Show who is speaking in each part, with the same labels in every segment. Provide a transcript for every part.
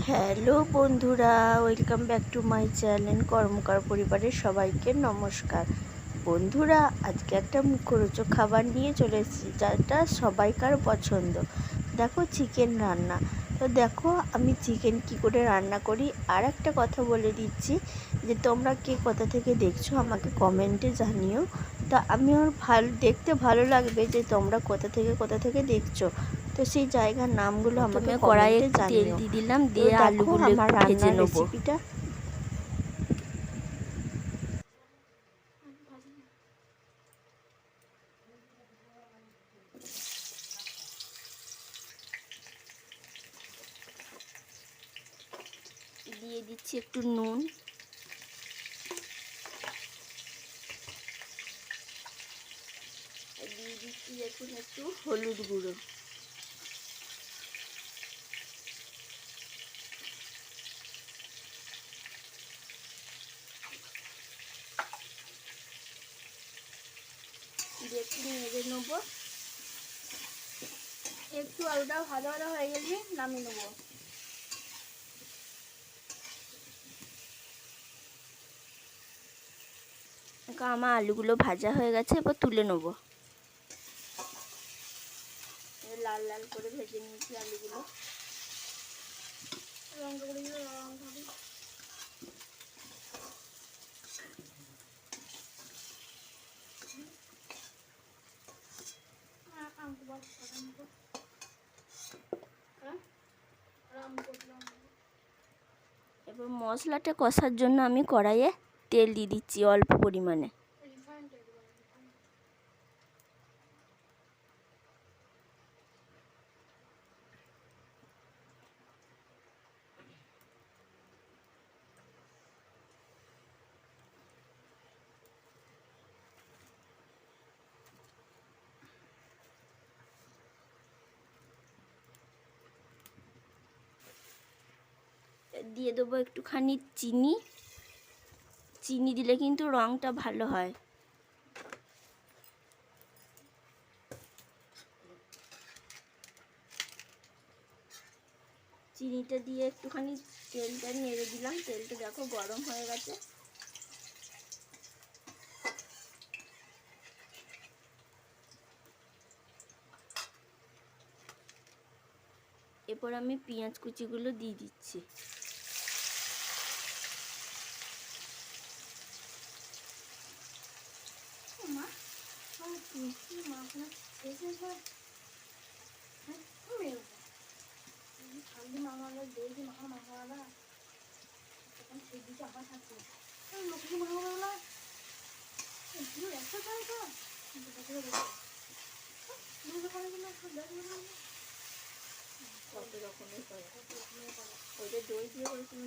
Speaker 1: Hello বন্ধুরা, welcome back to my channel Karmakar পরিবারের সবাইকে নমস্কার। বন্ধুরা, আজকে একটা মুখরোচক খাবার নিয়ে চলে এসেছি, যেটা সবাইকার পছন্দ। দেখো, চিকেন রান্না। তো দেখো আমি চিকেন কি করে রান্না করি। আর একটা কথা বলে দিচ্ছি যে তোমরা কে কোথা থেকে দেখছো আমাকে কমেন্টে জানিও। তা আমি ওর দেখতে ভালো লাগবে যে তোমরা কোথা থেকে দেখছো। তো সেই জায়গার নামগুলো আমাকে কড়াইয়ে তেল দিয়ে দিলাম, দিয়ে আলুগুলো আমার রান্নার রেসিপিটা দিয়ে দিচ্ছি একটু নুন, দিয়ে দিচ্ছি এখন একটু হলুদ গুঁড়ো, দিয়ে একটু নেড়ে নেবো। একটু আলুটা ভাজা ভাজা হয়ে গেলে নামিয়ে নেবো। আমার আলুগুলো ভাজা হয়ে গেছে, এবার তুলে নেবো। লাল লাল করে ভেজে নিয়েছি আলুগুলো। এবার মশলাটা কষার জন্য আমি কড়াইয়ে তেল দিয়ে দিচ্ছি অল্প পরিমাণে। দিয়ে দেবো একটুখানি চিনি। চিনি দিলে কিন্তু রঙটা ভালো হয়। চিনিটা দিয়ে একটুখানি তেলটা নেড়ে দিলাম। তেলটা দেখো গরম হয়ে গেছে। এরপর আমি পেঁয়াজ কুচিগুলো দিয়ে দিচ্ছি। কত রকমের করে, ওইটা দই দিয়ে করেছিল।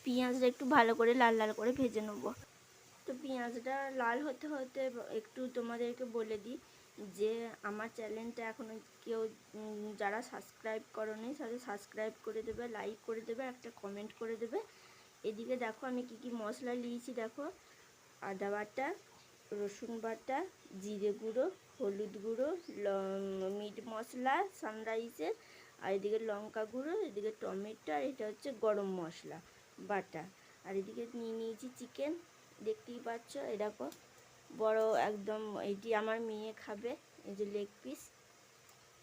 Speaker 1: পেঁয়াজটা একটু ভালো করে লাল লাল করে ভেজে নেবো। তো পেঁয়াজটা লাল হতে হতে একটু তোমাদেরকে বলে দিই যে আমার চ্যানেলটা এখনও কেউ যারা সাবস্ক্রাইব করোনি তারা সাবস্ক্রাইব করে দেবে, লাইক করে দেবে, একটা কমেন্ট করে দেবে। এদিকে দেখো আমি কি কি মশলা নিয়েছি। দেখো, আদা বাটা, রসুন বাটা, জিরে গুঁড়ো, হলুদ গুঁড়ো, মিট মশলা সানরাইসের, আর এদিকে লঙ্কা গুঁড়ো, এদিকে টমেটো, আর এটা হচ্ছে গরম মশলা বাটা। আর এদিকে নিয়ে নিয়েছি চিকেন, দেখতেই পাচ্ছ। এই দেখো বড় একদম, এটি আমার মেয়ে খাবে। এই যে লেগ পিস,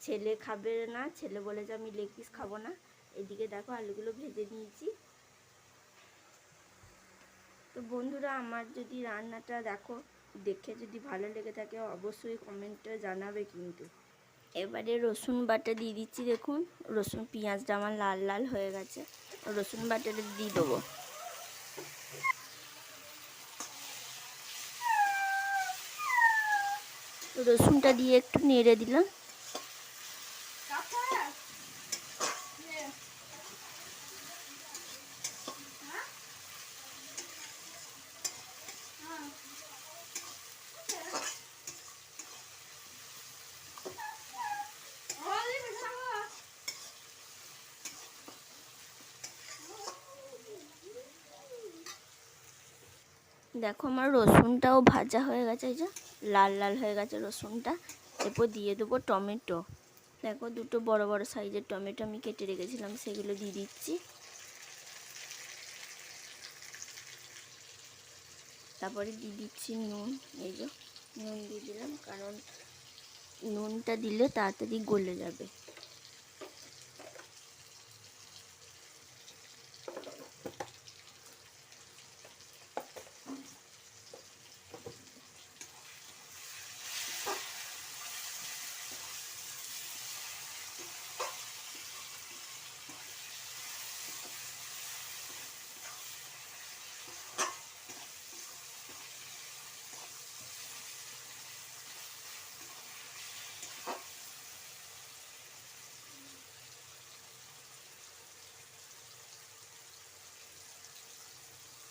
Speaker 1: ছেলে খাবে না, ছেলে বলেছে আমি লেগ পিস খাবো না। এদিকে দেখো আলুগুলো ভেজে নিয়েছি। তো বন্ধুরা, আমার যদি রান্নাটা দেখে যদি ভালো লেগে থাকে অবশ্যই কমেন্টে জানাবে কিন্তু। এবারে রসুন বাটা দিয়ে দিচ্ছি। দেখুন রসুন পেঁয়াজটা আমার লাল লাল হয়ে গেছে, রসুন বাটাটা দিয়ে দেবো। রসুনটা দিয়ে একটু নেড়ে দিলাম। দেখো আমার রসুনটাও ভাজা হয়ে গেছে, এই যে লাল লাল হয়ে গেছে রসুনটা। এরপর দিয়ে দেবো টমেটো। দেখো দুটো বড় বড় সাইজের টমেটো আমি কেটে রেখেছিলাম, সেগুলো দিয়ে দিচ্ছি। তারপরে দিয়ে দিচ্ছি নুন, এই যে নুন দিয়ে দিলাম, কারণ নুনটা দিলে তাড়াতাড়ি গলে যাবে।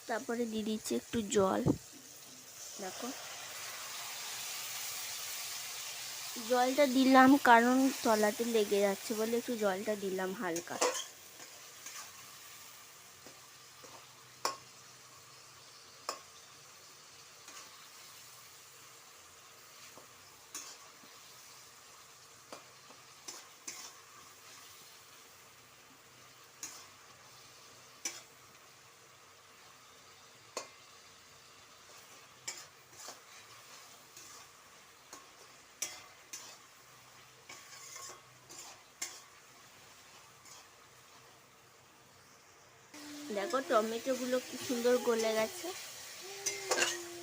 Speaker 1: তারপরে দিয়ে দিচ্ছি একটু জল। দেখো জলটা দিলাম কারণ তলাতে লেগে যাচ্ছে বলে একটু জলটা দিলাম হালকা। দেখো টমেটোগুলো কি সুন্দর গলে গেছে,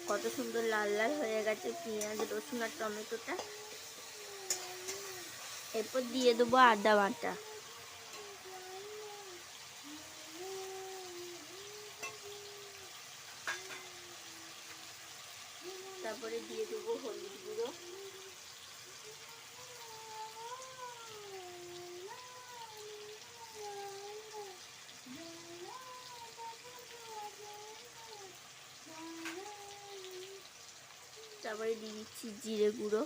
Speaker 1: কত সুন্দর লাল লাল হয়ে গেছে পেঁয়াজ রসুন আর টমেটোটা। এরপর দিয়ে দেবো আদা বাটা। তারপরে দিয়ে দেবো হলুদ গুঁড়ো। তারপরে দিয়ে দিচ্ছি জিরে গুঁড়ো।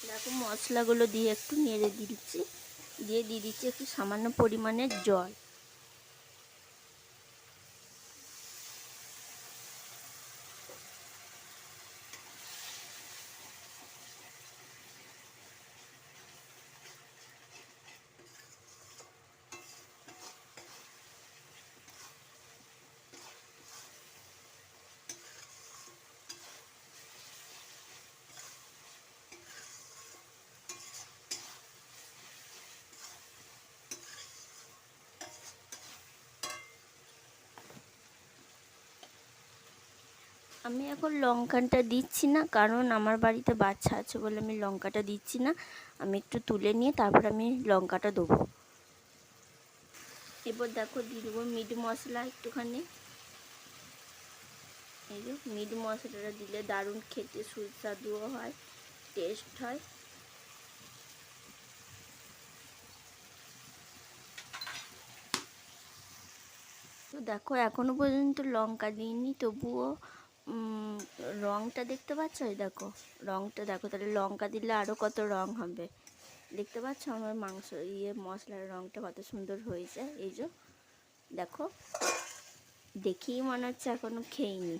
Speaker 1: দেখো মশলাগুলো দিয়ে একটু নেড়ে দিচ্ছি, দিয়ে দিচ্ছি একটু সামান্য পরিমাণে জল। আমি এখন লঙ্কাটা দিচ্ছি না, কারণ আমার বাড়িতে বাচ্চা আছে বলে আমি লঙ্কাটা দিচ্ছি না। আমি একটু তুলে নিয়ে তারপর আমি লঙ্কাটা দেবো। এবার দেখো দিয়ে দেবো মিট মশলা একটুখানি। এই যে মিট মশলাটা দিলে দারুণ খেতে সুস্বাদুও হয়, টেস্ট হয়। তো দেখো এখনো পর্যন্ত লঙ্কা দিইনি, তবুও রঙটা দেখতে পাচ্ছ? এই দেখো রঙটা দেখো, তাহলে লঙ্কা দিলে আরও কত রঙ হবে। দেখতে পাচ্ছ আমার মাংস মশলার রঙটা কত সুন্দর হয়েছে। এই যে দেখো, দেখেই মনে হচ্ছে এখনো খেইনি।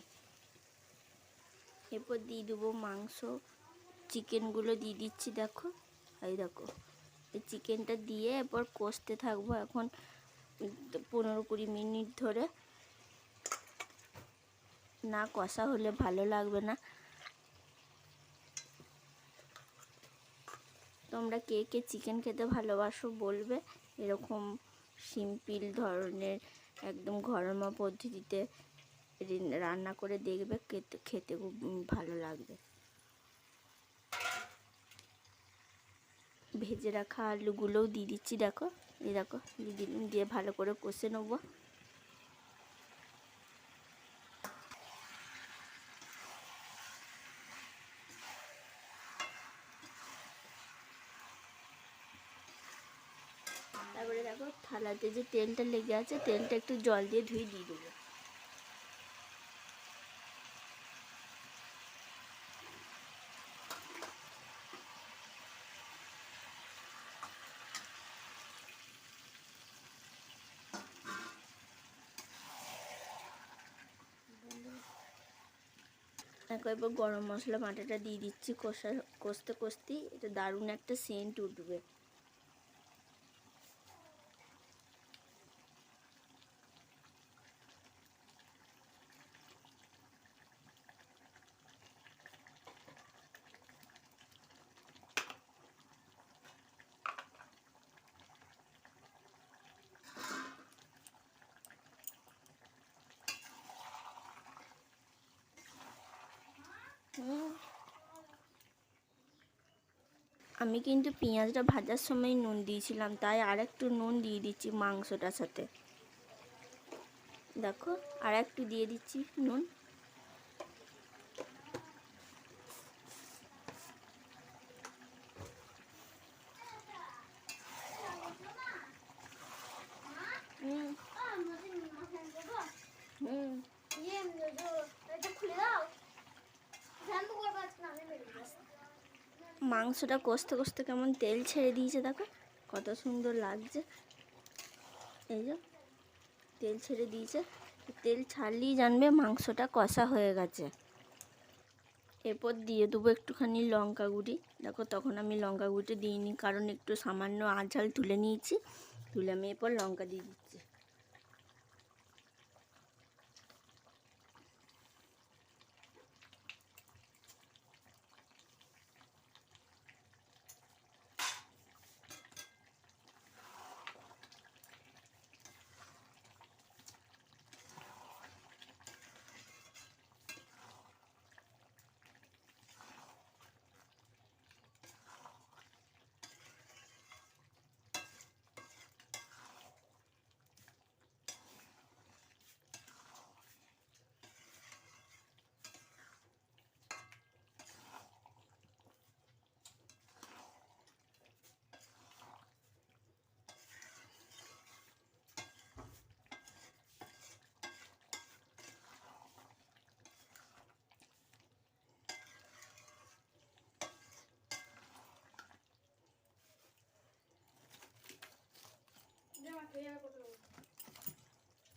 Speaker 1: এরপর দিয়ে দেবো মাংস, চিকেনগুলো দিয়ে দিচ্ছি। দেখো এই দেখো, এই চিকেনটা দিয়ে এরপর কষতে থাকবো এখন 15-20 মিনিট ধরে। না কষা হলে ভালো লাগবে না। তোমরা কে কে চিকেন খেতে ভালোবাসো বলবে, এরকম সিম্পল ধরনের একদম ঘরোয়া পদ্ধতিতে রান্না করে দেখবে, খেতে খুব ভালো লাগবে। ভেজে রাখা আলুগুলোও দিয়ে দিচ্ছি। দেখো এই দেখো দিয়ে ভালো করে কষে নেবো। তারপরে দেখো থালাতে যে তেলটা লেগে আছে, তেলটা একটু জল দিয়ে ধুয়ে দিয়ে দেবো। একবার গরম মশলা বাটাটা দিয়ে দিচ্ছি, কষতে কষতেই এটা দারুণ একটা সেন্ট উঠবে। আমি কিন্তু পেঁয়াজটা ভাজার সময় নুন দিয়েছিলাম, তাই আর একটু নুন দিয়ে দিচ্ছি মাংসটার সাথে। দেখো আর একটু দিয়ে দিচ্ছি নুন। মাংসটা কষতে কষতে কেমন তেল ছেড়ে দিয়েছে, দেখো কত সুন্দর লাগছে। এই যে তেল ছেড়ে দিয়েছে, তেল ছাড়লেই জানবে মাংসটা কষা হয়ে গেছে। এরপর দিয়ে দেবো একটুখানি লঙ্কা গুঁড়ি। দেখো তখন আমি লঙ্কা গুঁড়িটা দিইনি, কারণ একটু সামান্য আঁচাল তুলে নিয়েছি, তুলে আমি এরপর লঙ্কা দিয়ে দিচ্ছি।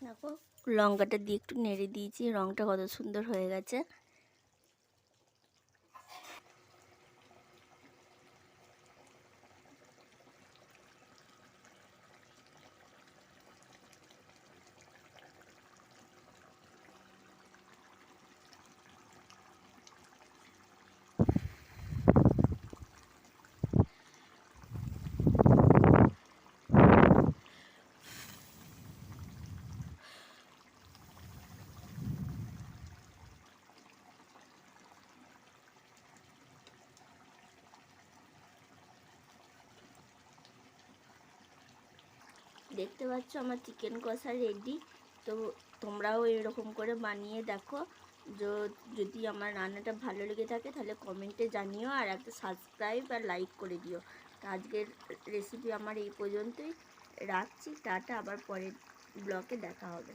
Speaker 1: দেখো লঙ্কাটা দিয়ে একটু নেড়ে দিয়েছি, রঙটা কত সুন্দর হয়ে গেছে। দেখতে পাচ্ছ আমার চিকেন কষা রেডি। তো তোমরাও এরকম করে বানিয়ে দেখো। যদি আমার রান্নাটা ভালো লেগে থাকে তাহলে কমেন্টে জানিও, আর একটা সাবস্ক্রাইব আর লাইক করে দিও। আজকের রেসিপি আমার এই পর্যন্তই, রাখছি, টাটা, আবার পরের ব্লগে দেখা হবে।